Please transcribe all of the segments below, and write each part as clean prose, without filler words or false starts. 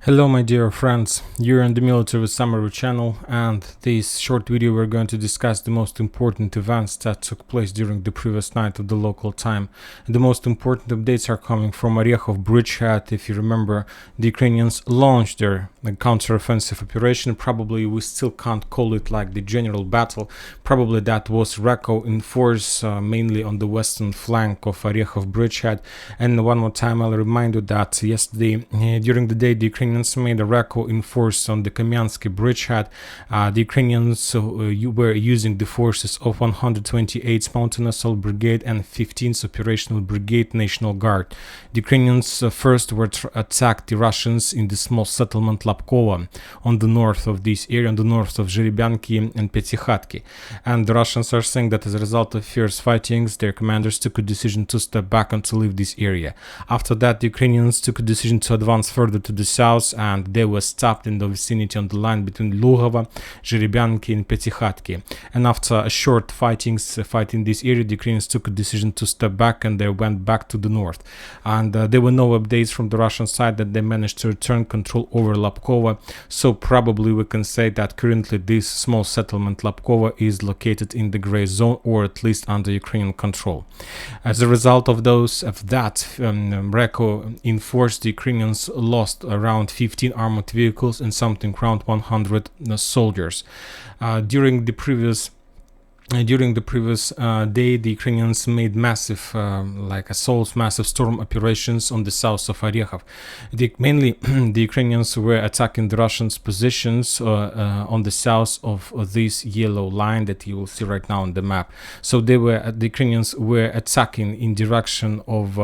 Hello my dear friends, you're on the Military Summary channel, and this short video we're going to discuss the most important events that took place during the previous night of the local time. And the most important updates are coming from Orechov bridgehead. If you remember, the Ukrainians launched their counter-offensive operation. Probably we still can't call it like the general battle. Probably that was RECO in force, mainly on the western flank of Orechov bridgehead. And one more time I'll remind you that yesterday during the day the Ukrainians made a RECO in force on the Kamyansky bridgehead. The Ukrainians were using the forces of 128th Mountain Assault Brigade and 15th Operational Brigade National Guard. The Ukrainians first attacked the Russians in the small settlement Lapkova on the north of this area, on the north of Zherebyanki and Petykhatki. And the Russians are saying that as a result of fierce fightings, their commanders took a decision to step back and to leave this area. After that, the Ukrainians took a decision to advance further to the south, and they were stopped in the vicinity on the line between Lugovo, Zherebyanki and Petykhatki. And after a short fight in this area, the Ukrainians took a decision to step back, and they went back to the north. And there were no updates from the Russian side that they managed to return control over Lapkova. So probably we can say that currently this small settlement Lapkova is located in the gray zone, or at least under Ukrainian control. As a result of that RECO in force, the Ukrainians lost around 15 armored vehicles and something around 100 soldiers. During the previous day, the Ukrainians made massive assaults, massive storm operations on the south of Orechov. Mainly the Ukrainians were attacking the Russians' positions on the south of this yellow line that you will see right now on the map. So the Ukrainians were attacking in direction of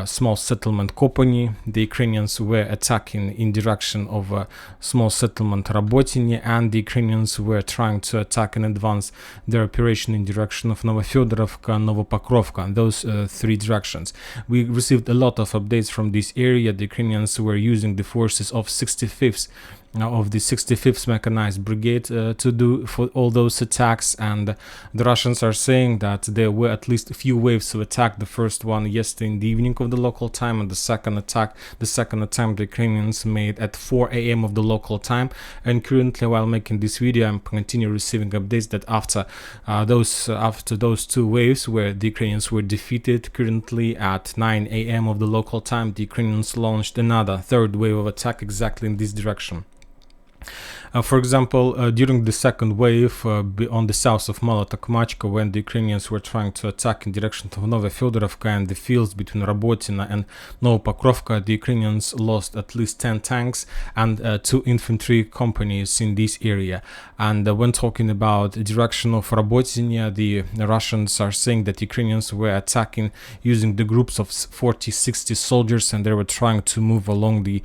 small settlement Kopony. The Ukrainians were attacking in direction of small settlement Rabotyne, and the Ukrainians were trying to attack and advance their operation in direction of Novofyodorovka, Novopokrovka, those three directions. We received a lot of updates from this area. The Ukrainians were using the forces of 65th Mechanized Brigade to do for all those attacks, and the Russians are saying that there were at least a few waves of attack. The first one yesterday in the evening of the local time, and the second attempt the Ukrainians made at 4 a.m. of the local time. And currently, while making this video, I'm continuing receiving updates that after those two waves where the Ukrainians were defeated, currently at 9 a.m. of the local time, the Ukrainians launched another third wave of attack exactly in this direction. For example, during the second wave on the south of Malotokmachka, when the Ukrainians were trying to attack in direction of Novofyodorovka and the fields between Rabotyne and Novopokrovka, the Ukrainians lost at least 10 tanks and 2 infantry companies in this area. And when talking about the direction of Rabotyne, the Russians are saying that Ukrainians were attacking using the groups of 40-60 soldiers, and they were trying to move along the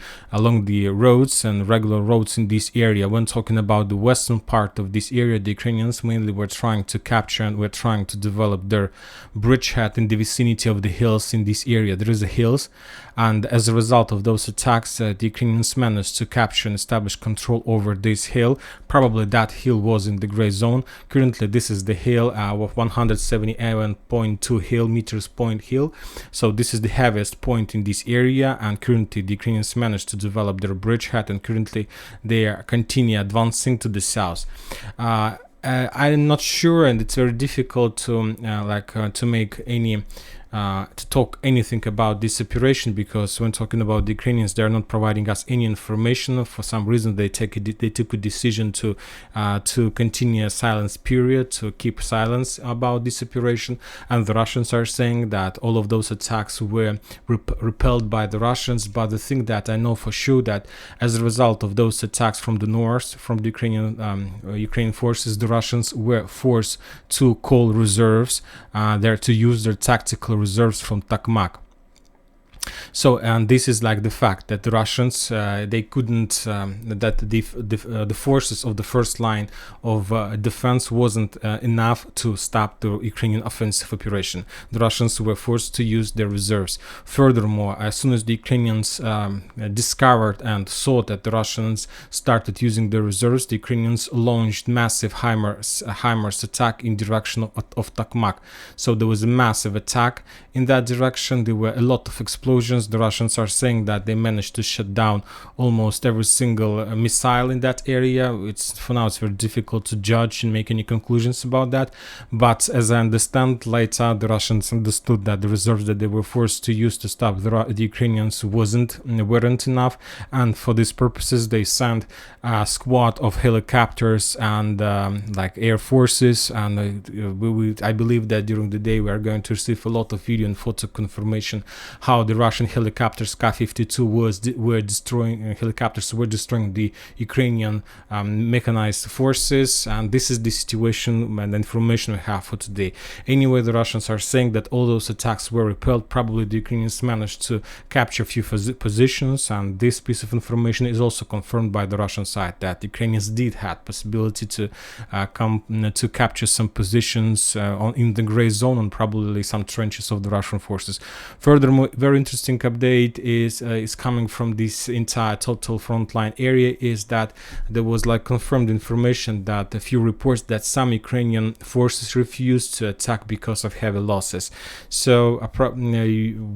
roads and regular roads in this area. When talking about the western part of this area, the Ukrainians mainly were trying to capture and were trying to develop their bridgehead in the vicinity of the hills in this area. There is a hills, and as a result of those attacks, the Ukrainians managed to capture and establish control over this hill. Probably that hill was in the gray zone. Currently, this is the hill of 178.2 meters point hill. So this is the heaviest point in this area, and currently the Ukrainians managed to develop their bridgehead, and currently they are continue advancing to the south. I'm not sure, and it's very difficult to make any to talk anything about this operation, because when talking about the Ukrainians, they are not providing us any information. For some reason, they took a decision to continue a silence period, to keep silence about this operation. And the Russians are saying that all of those attacks were repelled by the Russians. But the thing that I know for sure, that as a result of those attacks from the north, from the Ukrainian forces, the Russians were forced to call reserves to use their tactical reserves from Tokmak. So, and this is like the fact that the Russians, they couldn't, that the forces of the first line of defense wasn't enough to stop the Ukrainian offensive operation. The Russians were forced to use their reserves. Furthermore, as soon as the Ukrainians discovered and saw that the Russians started using their reserves, the Ukrainians launched massive HIMARS attack in direction of Tokmak. So there was a massive attack in that direction. There were a lot of explosions explosions. The Russians are saying that they managed to shut down almost every single missile in that area. For now it's very difficult to judge and make any conclusions about that, but as I understand, later the Russians understood that the reserves that they were forced to use to stop the Ukrainians weren't enough, and for these purposes they sent a squad of helicopters and like air forces, and I believe that during the day we are going to receive a lot of video and photo confirmation how the Russian helicopters Ka-52 were destroying the Ukrainian mechanized forces, and this is the situation and the information we have for today. Anyway, the Russians are saying that all those attacks were repelled. Probably the Ukrainians managed to capture a few positions, and this piece of information is also confirmed by the Russian side that Ukrainians did have possibility to capture some positions in the gray zone and probably some trenches of the Russian forces. Furthermore, very interesting update is coming from this entire total frontline area, is that there was like confirmed information that a few reports that some Ukrainian forces refused to attack because of heavy losses. So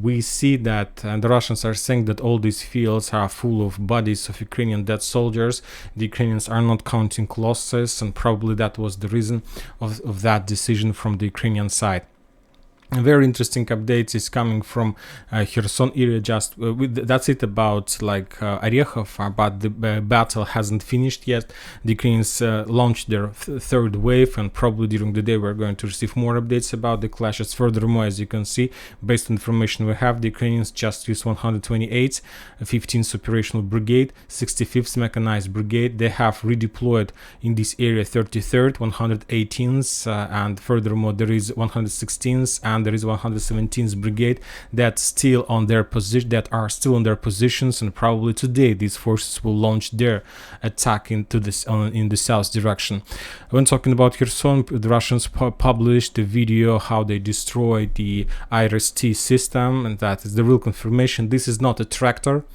we see that the Russians are saying that all these fields are full of bodies of Ukrainian dead soldiers. The Ukrainians are not counting losses, and probably that was the reason of that decision from the Ukrainian side. A very interesting update is coming from Kherson area. That's it about like Orekhov, but the battle hasn't finished yet. The Ukrainians launched their third wave, and probably during the day we're going to receive more updates about the clashes. Furthermore, as you can see, based on information we have, the Ukrainians just used 128th, 15th Operational Brigade, 65th Mechanized Brigade. They have redeployed in this area 33rd, 118th, and furthermore there is 116th and there is 117th Brigade that are still on their positions, and probably today these forces will launch their attack into this in the south direction. When talking about Kherson, the Russians published a video how they destroyed the IRST system, and that is the real confirmation. This is not a tractor,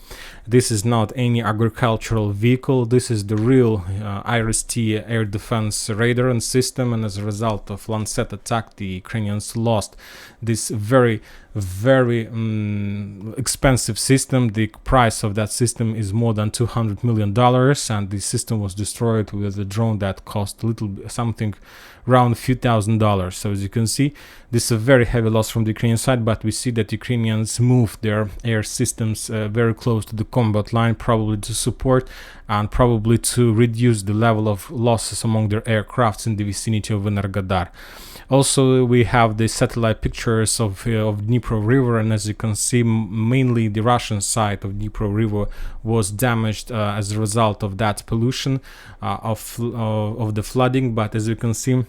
this is not any agricultural vehicle, this is the real IRST air defense radar and system, and as a result of Lancet attack, the Ukrainians lost this very expensive system. The price of that system is more than $200 million, and the system was destroyed with a drone that cost something around a few $1,000s. So as you can see, this is a very heavy loss from the Ukrainian side, but we see that Ukrainians moved their air systems very close to the combat line, probably to support and probably to reduce the level of losses among their aircrafts in the vicinity of Energodar. Also, we have the satellite pictures of Dnipro River, and as you can see, mainly the Russian side of Dnipro River was damaged as a result of that pollution of the flooding. But as you can see,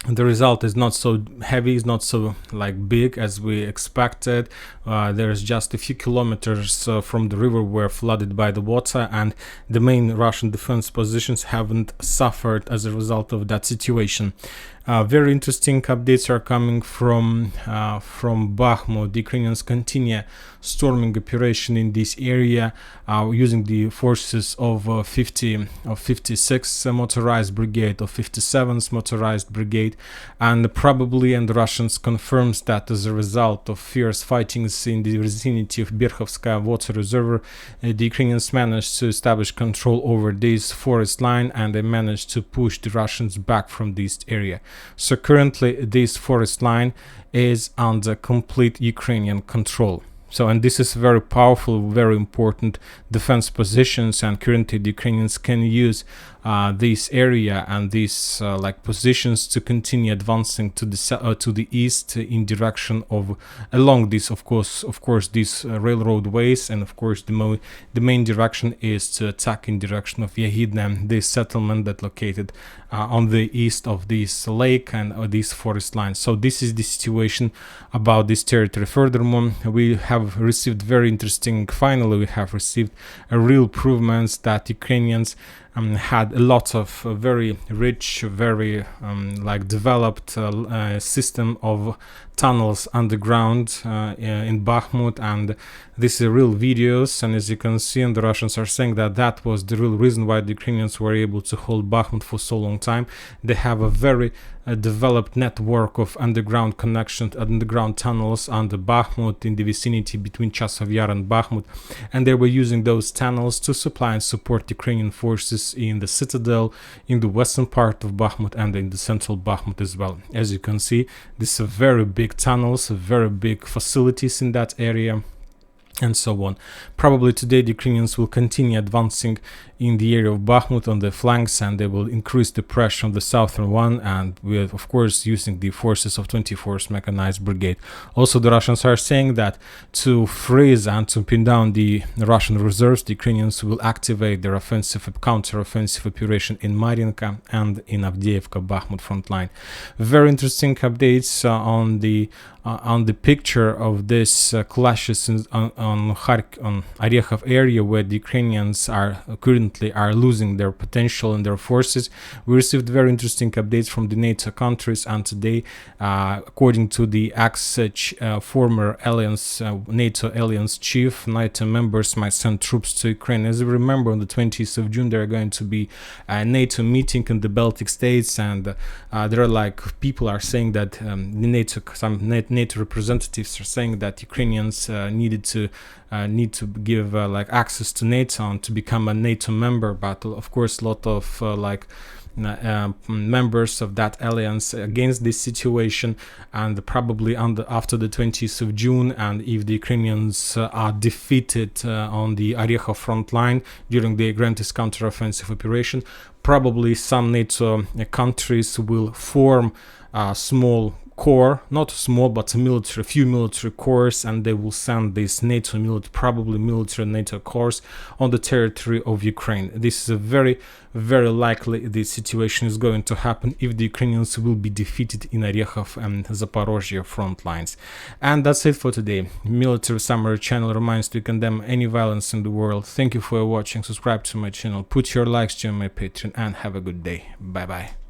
the result is not so heavy, it's not so like big as we expected. There's just a few kilometers from the river were flooded by the water, and the main Russian defense positions haven't suffered as a result of that situation. Very interesting updates are coming from Bakhmut. The Ukrainians continue storming operation in this area using the forces of 56th Motorized Brigade, of 57th Motorized Brigade, and the Russians confirms that as a result of fierce fightings in the vicinity of Berkhovskaya water reservoir, the Ukrainians managed to establish control over this forest line, and they managed to push the Russians back from this area. So currently this forest line is under complete Ukrainian control. So, and this is very powerful, very important defense positions, and currently the Ukrainians can use this area and these positions to continue advancing to the east in direction of along this of course these railroad ways, and of course the main direction is to attack in direction of Yahidne, this settlement that located on the east of this lake and this forest line. So this is the situation about this territory. Furthermore, we have received finally we have received a real improvements that Ukrainians had a lot of very rich, very developed system of tunnels underground in Bakhmut, and these are real videos, and as you can see, and the Russians are saying that that was the real reason why the Ukrainians were able to hold Bakhmut for so long time. They have a very developed network of underground connections, underground tunnels under Bakhmut in the vicinity between Chasov Yar and Bakhmut, and they were using those tunnels to supply and support Ukrainian forces in the citadel, in the western part of Bakhmut, and in the central Bakhmut as well. As you can see, these are very big tunnels, very big facilities in that area, and so on. Probably today the Ukrainians will continue advancing in the area of Bakhmut on the flanks, and they will increase the pressure on the southern one, and with, of course, using the forces of 24th Mechanized Brigade. Also, the Russians are saying that to freeze and to pin down the Russian reserves, the Ukrainians will activate their offensive counter-offensive operation in Mariinka and in Avdiivka Bakhmut front line. Very interesting updates on the picture of this clashes on Orekhov area, where the Ukrainians are currently losing their potential and their forces. We received very interesting updates from the NATO countries, and today, according to the former alliance NATO alliance chief, NATO members might send troops to Ukraine. As you remember, on the 20th of June, there are going to be a NATO meeting in the Baltic states, and there are people are saying that some NATO representatives are saying that Ukrainians need to give access to NATO and to become a NATO member, but of course a lot of members of that alliance against this situation, and probably after the 20th of June, and if the Ukrainians are defeated on the Orekhov front line during the Grantis counter-offensive operation, probably some NATO countries will form a small corps, not small, but a few military corps, and they will send this probably military NATO corps on the territory of Ukraine. This is a very, very likely the situation is going to happen if the Ukrainians will be defeated in Orekhov and Zaporozhye front lines. And that's it for today. Military Summary channel reminds to condemn any violence in the world. Thank you for watching. Subscribe to my channel, put your likes to my Patreon, and have a good day. Bye bye.